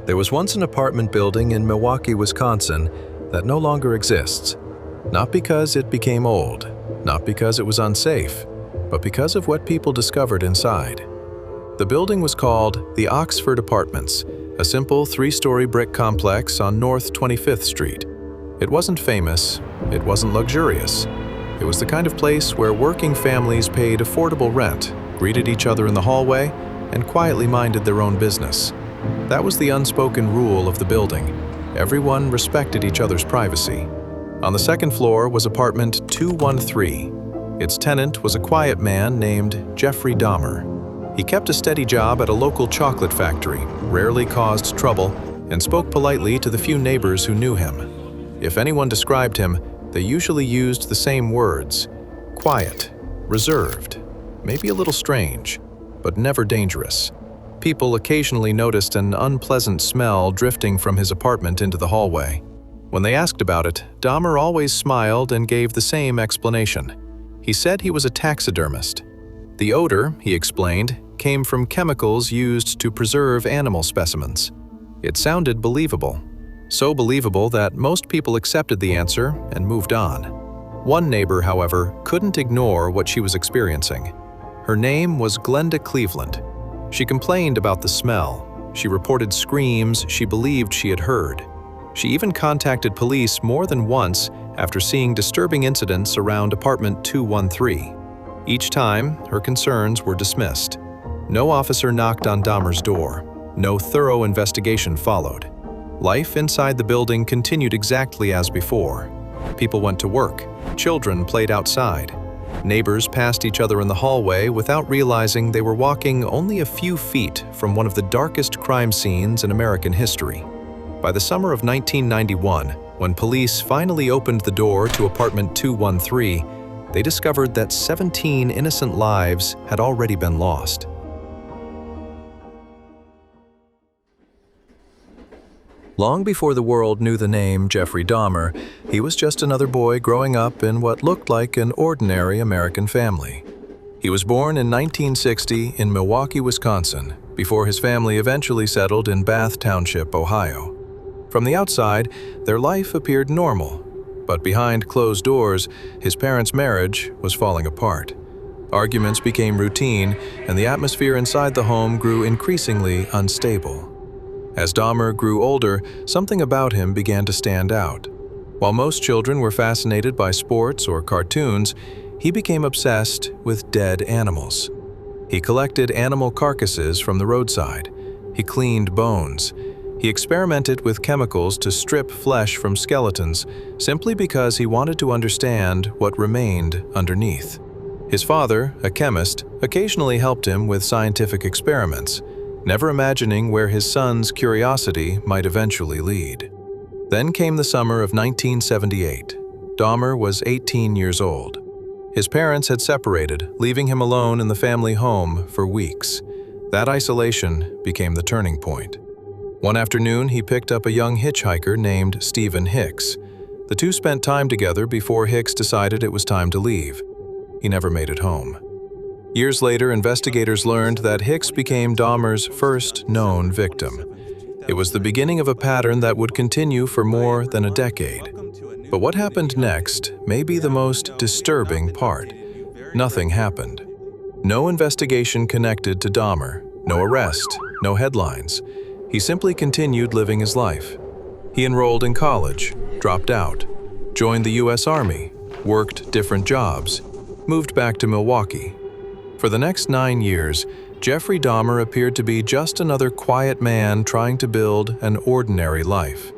There was once an apartment building in Milwaukee, Wisconsin that no longer exists. Not because it became old, not because it was unsafe, but because of what people discovered inside. The building was called the Oxford Apartments, a simple 3-story brick complex on North 25th Street. It wasn't famous, it wasn't luxurious. It was the kind of place where working families paid affordable rent, greeted each other in the hallway, and quietly minded their own business. That was the unspoken rule of the building. Everyone respected each other's privacy. On the second floor was apartment 213. Its tenant was a quiet man named Jeffrey Dahmer. He kept a steady job at a local chocolate factory, rarely caused trouble, and spoke politely to the few neighbors who knew him. If anyone described him, they usually used the same words: quiet, reserved, maybe a little strange, but never dangerous. People occasionally noticed an unpleasant smell drifting from his apartment into the hallway. When they asked about it, Dahmer always smiled and gave the same explanation. He said he was a taxidermist. The odor, he explained, came from chemicals used to preserve animal specimens. It sounded believable. So believable that most people accepted the answer and moved on. One neighbor, however, couldn't ignore what she was experiencing. Her name was Glenda Cleveland. She complained about the smell. She reported screams she believed she had heard. She even contacted police more than once after seeing disturbing incidents around apartment 213. Each time, her concerns were dismissed. No officer knocked on Dahmer's door. No thorough investigation followed. Life inside the building continued exactly as before. People went to work. Children played outside. Neighbors passed each other in the hallway without realizing they were walking only a few feet from one of the darkest crime scenes in American history. By the summer of 1991, when police finally opened the door to apartment 213, they discovered that 17 innocent lives had already been lost. Long before the world knew the name Jeffrey Dahmer, he was just another boy growing up in what looked like an ordinary American family. He was born in 1960 in Milwaukee, Wisconsin, before his family eventually settled in Bath Township, Ohio. From the outside, their life appeared normal, but behind closed doors, his parents' marriage was falling apart. Arguments became routine, and the atmosphere inside the home grew increasingly unstable. As Dahmer grew older, something about him began to stand out. While most children were fascinated by sports or cartoons, he became obsessed with dead animals. He collected animal carcasses from the roadside. He cleaned bones. He experimented with chemicals to strip flesh from skeletons simply because he wanted to understand what remained underneath. His father, a chemist, occasionally helped him with scientific experiments, never imagining where his son's curiosity might eventually lead. Then came the summer of 1978. Dahmer was 18 years old. His parents had separated, leaving him alone in the family home for weeks. That isolation became the turning point. One afternoon, he picked up a young hitchhiker named Stephen Hicks. The two spent time together before Hicks decided it was time to leave. He never made it home. Years later, investigators learned that Hicks became Dahmer's first known victim. It was the beginning of a pattern that would continue for more than a decade. But what happened next may be the most disturbing part. Nothing happened. No investigation connected to Dahmer, no arrest, no headlines. He simply continued living his life. He enrolled in college, dropped out, joined the U.S. Army, worked different jobs, moved back to Milwaukee. For the next 9 years, Jeffrey Dahmer appeared to be just another quiet man trying to build an ordinary life.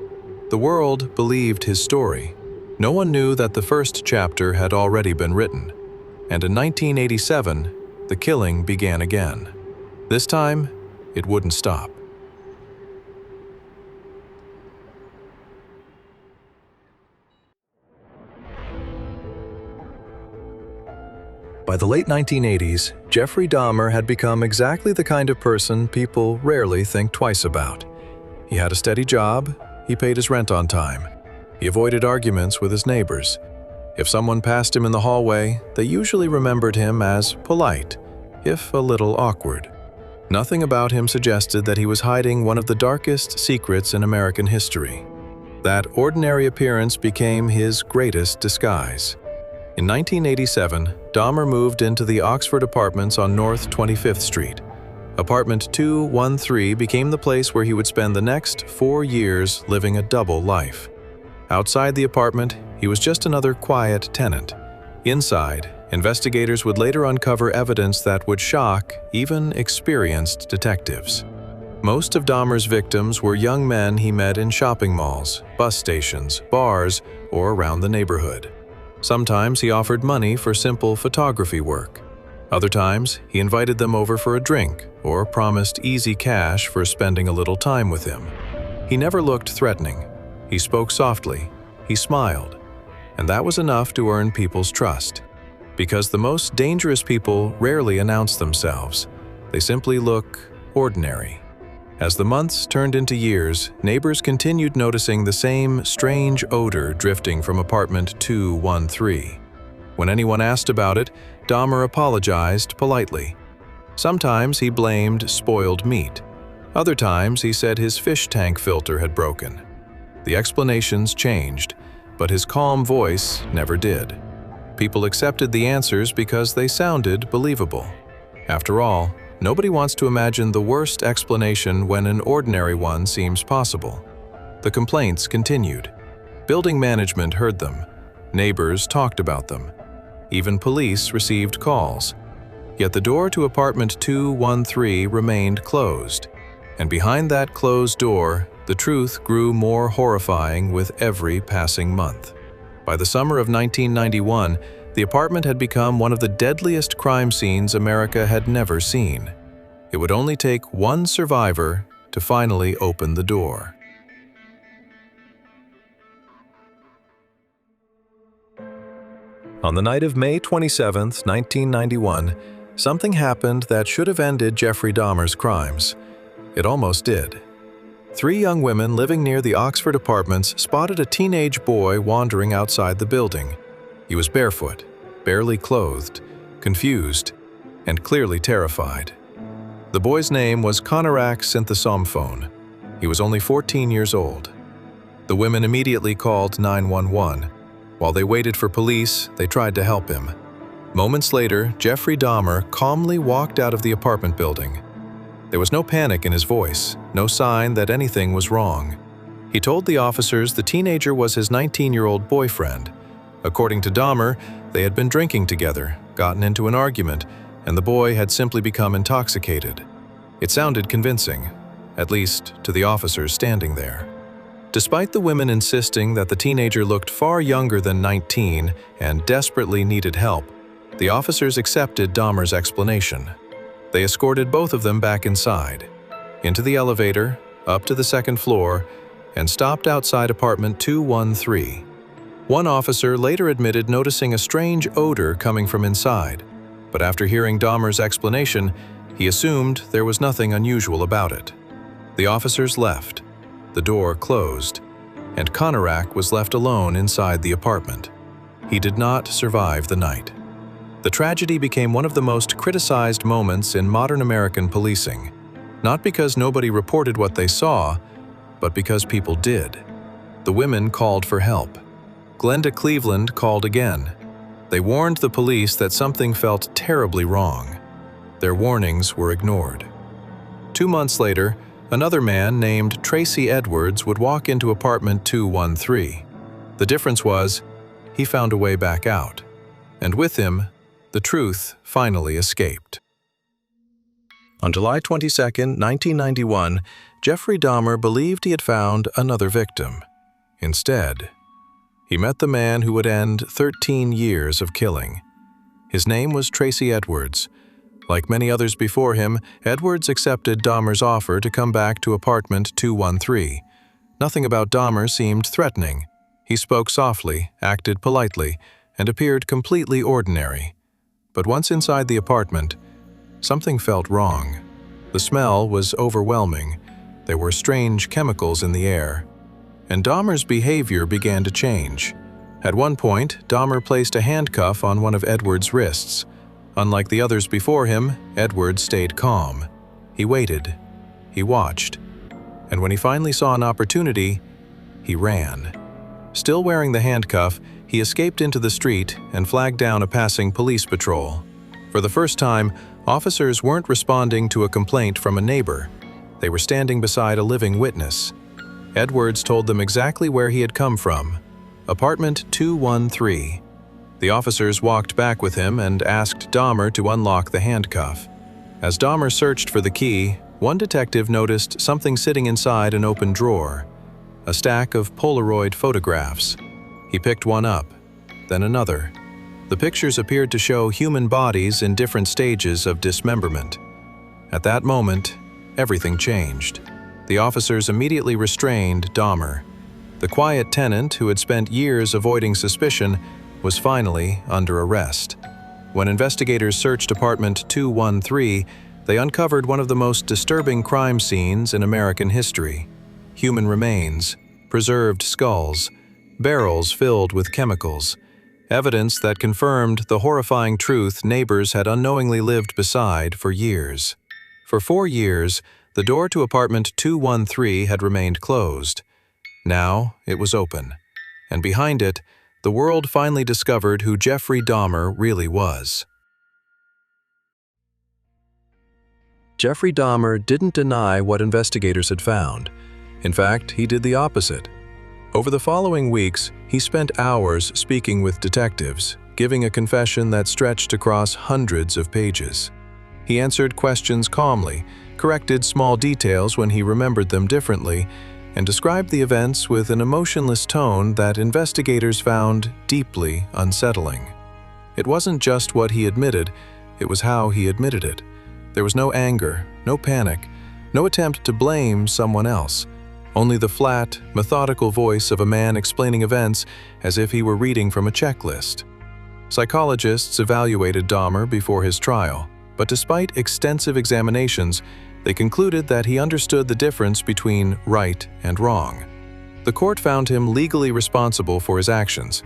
The world believed his story. No one knew that the first chapter had already been written. And in 1987, the killing began again. This time, it wouldn't stop. By the late 1980s, Jeffrey Dahmer had become exactly the kind of person people rarely think twice about. He had a steady job, he paid his rent on time, he avoided arguments with his neighbors. If someone passed him in the hallway, they usually remembered him as polite, if a little awkward. Nothing about him suggested that he was hiding one of the darkest secrets in American history. That ordinary appearance became his greatest disguise. In 1987, Dahmer moved into the Oxford Apartments on North 25th Street. Apartment 213 became the place where he would spend the next 4 years living a double life. Outside the apartment, he was just another quiet tenant. Inside, investigators would later uncover evidence that would shock even experienced detectives. Most of Dahmer's victims were young men he met in shopping malls, bus stations, bars, or around the neighborhood. Sometimes he offered money for simple photography work. Other times, he invited them over for a drink or promised easy cash for spending a little time with him. He never looked threatening. He spoke softly. He smiled. And that was enough to earn people's trust. Because the most dangerous people rarely announce themselves. They simply look ordinary. As the months turned into years, neighbors continued noticing the same strange odor drifting from apartment 213. When anyone asked about it, Dahmer apologized politely. Sometimes he blamed spoiled meat. Other times he said his fish tank filter had broken. The explanations changed, but his calm voice never did. People accepted the answers because they sounded believable. After all, nobody wants to imagine the worst explanation when an ordinary one seems possible. The complaints continued. Building management heard them. Neighbors talked about them. Even police received calls. Yet the door to apartment 213 remained closed. And behind that closed door, the truth grew more horrifying with every passing month. By the summer of 1991, the apartment had become one of the deadliest crime scenes America had never seen. It would only take one survivor to finally open the door. On the night of May 27, 1991, something happened that should have ended Jeffrey Dahmer's crimes. It almost did. 3 young women living near the Oxford Apartments spotted a teenage boy wandering outside the building. He was barefoot, barely clothed, confused, and clearly terrified. The boy's name was Konarak Synthesomphone. He was only 14 years old. The women immediately called 911. While they waited for police, they tried to help him. Moments later, Jeffrey Dahmer calmly walked out of the apartment building. There was no panic in his voice, no sign that anything was wrong. He told the officers the teenager was his 19-year-old boyfriend. According to Dahmer, they had been drinking together, gotten into an argument, and the boy had simply become intoxicated. It sounded convincing, at least to the officers standing there. Despite the women insisting that the teenager looked far younger than 19 and desperately needed help, the officers accepted Dahmer's explanation. They escorted both of them back inside, into the elevator, up to the second floor, and stopped outside apartment 213. One officer later admitted noticing a strange odor coming from inside, but after hearing Dahmer's explanation, he assumed there was nothing unusual about it. The officers left, the door closed, and Konarak was left alone inside the apartment. He did not survive the night. The tragedy became one of the most criticized moments in modern American policing, not because nobody reported what they saw, but because people did. The women called for help. Glenda Cleveland called again. They warned the police that something felt terribly wrong. Their warnings were ignored. 2 months later, another man named Tracy Edwards would walk into apartment 213. The difference was, he found a way back out. And with him, the truth finally escaped. On July 22, 1991, Jeffrey Dahmer believed he had found another victim. Instead, he met the man who would end 13 years of killing. His name was Tracy Edwards. Like many others before him, Edwards accepted Dahmer's offer to come back to apartment 213. Nothing about Dahmer seemed threatening. He spoke softly, acted politely, and appeared completely ordinary. But once inside the apartment, something felt wrong. The smell was overwhelming. There were strange chemicals in the air. And Dahmer's behavior began to change. At one point, Dahmer placed a handcuff on one of Edward's wrists. Unlike the others before him, Edward stayed calm. He waited. He watched. And when he finally saw an opportunity, he ran. Still wearing the handcuff, he escaped into the street and flagged down a passing police patrol. For the first time, officers weren't responding to a complaint from a neighbor. They were standing beside a living witness. Edwards told them exactly where he had come from, apartment 213. The officers walked back with him and asked Dahmer to unlock the handcuff. As Dahmer searched for the key, one detective noticed something sitting inside an open drawer, a stack of Polaroid photographs. He picked one up, then another. The pictures appeared to show human bodies in different stages of dismemberment. At that moment, everything changed. The officers immediately restrained Dahmer. The quiet tenant who had spent years avoiding suspicion was finally under arrest. When investigators searched apartment 213, they uncovered one of the most disturbing crime scenes in American history. Human remains, preserved skulls, barrels filled with chemicals, evidence that confirmed the horrifying truth neighbors had unknowingly lived beside for years. For 4 years, the door to apartment 213 had remained closed. Now it was open, and behind it, the world finally discovered who Jeffrey Dahmer really was. Jeffrey Dahmer didn't deny what investigators had found. In fact, he did the opposite. Over the following weeks, he spent hours speaking with detectives, giving a confession that stretched across hundreds of pages. He answered questions calmly, corrected small details when he remembered them differently, and described the events with an emotionless tone that investigators found deeply unsettling. It wasn't just what he admitted, it was how he admitted it. There was no anger, no panic, no attempt to blame someone else. Only the flat, methodical voice of a man explaining events as if he were reading from a checklist. Psychologists evaluated Dahmer before his trial, but despite extensive examinations, they concluded that he understood the difference between right and wrong. The court found him legally responsible for his actions.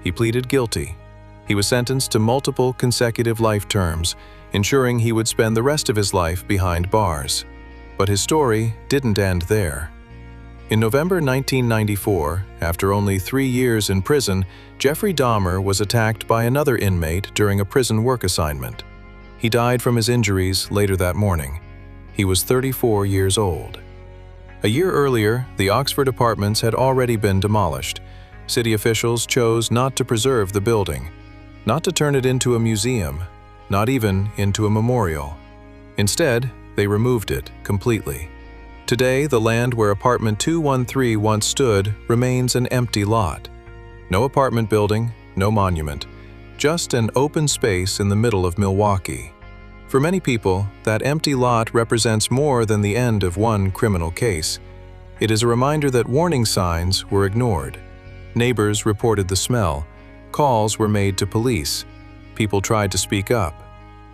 He pleaded guilty. He was sentenced to multiple consecutive life terms, ensuring he would spend the rest of his life behind bars. But his story didn't end there. In November 1994, after only 3 years in prison, Jeffrey Dahmer was attacked by another inmate during a prison work assignment. He died from his injuries later that morning. He was 34 years old. A year earlier, the Oxford apartments had already been demolished. City officials chose not to preserve the building, not to turn it into a museum, not even into a memorial. Instead, they removed it completely. Today, the land where apartment 213 once stood remains an empty lot. No apartment building, no monument, just an open space in the middle of Milwaukee. For many people, that empty lot represents more than the end of one criminal case. It is a reminder that warning signs were ignored. Neighbors reported the smell. Calls were made to police. People tried to speak up.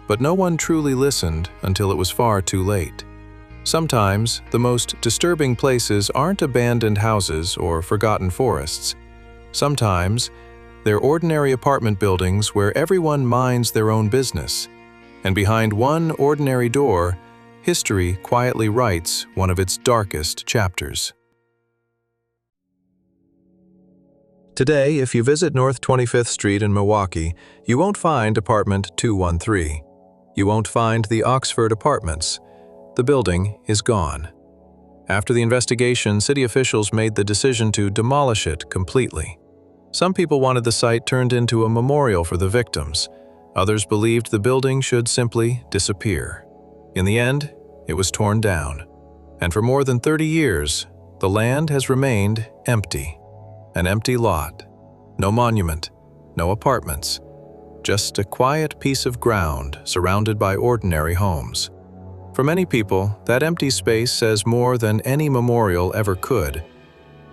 But no one truly listened until it was far too late. Sometimes, the most disturbing places aren't abandoned houses or forgotten forests. Sometimes, they're ordinary apartment buildings where everyone minds their own business. And behind one ordinary door, history quietly writes one of its darkest chapters. Today, if you visit North 25th Street in Milwaukee, you won't find apartment 213. You won't find the Oxford apartments. The building is gone. After the investigation, city officials made the decision to demolish it completely. Some people wanted the site turned into a memorial for the victims. Others believed the building should simply disappear. In the end, it was torn down. And for more than 30 years, the land has remained empty. An empty lot. No monument, no apartments. Just a quiet piece of ground surrounded by ordinary homes. For many people, that empty space says more than any memorial ever could.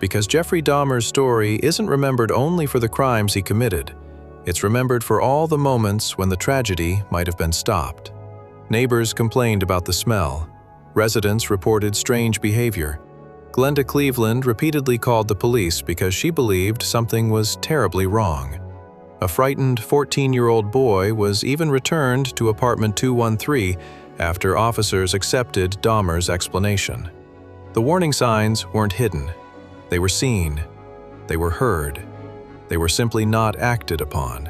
Because Jeffrey Dahmer's story isn't remembered only for the crimes he committed. It's remembered for all the moments when the tragedy might have been stopped. Neighbors complained about the smell. Residents reported strange behavior. Glenda Cleveland repeatedly called the police because she believed something was terribly wrong. A frightened 14-year-old boy was even returned to apartment 213 after officers accepted Dahmer's explanation. The warning signs weren't hidden. They were seen. They were heard. They were simply not acted upon.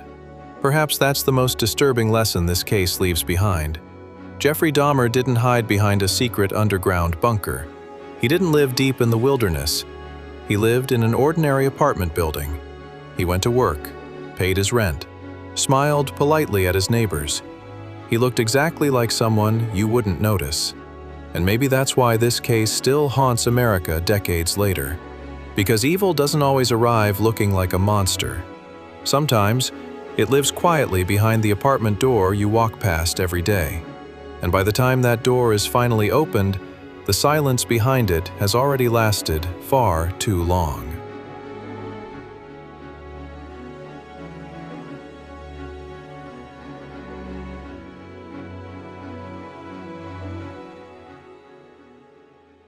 Perhaps that's the most disturbing lesson this case leaves behind. Jeffrey Dahmer didn't hide behind a secret underground bunker. He didn't live deep in the wilderness. He lived in an ordinary apartment building. He went to work, paid his rent, smiled politely at his neighbors. He looked exactly like someone you wouldn't notice. And maybe that's why this case still haunts America decades later. Because evil doesn't always arrive looking like a monster. Sometimes, it lives quietly behind the apartment door you walk past every day. And by the time that door is finally opened, the silence behind it has already lasted far too long.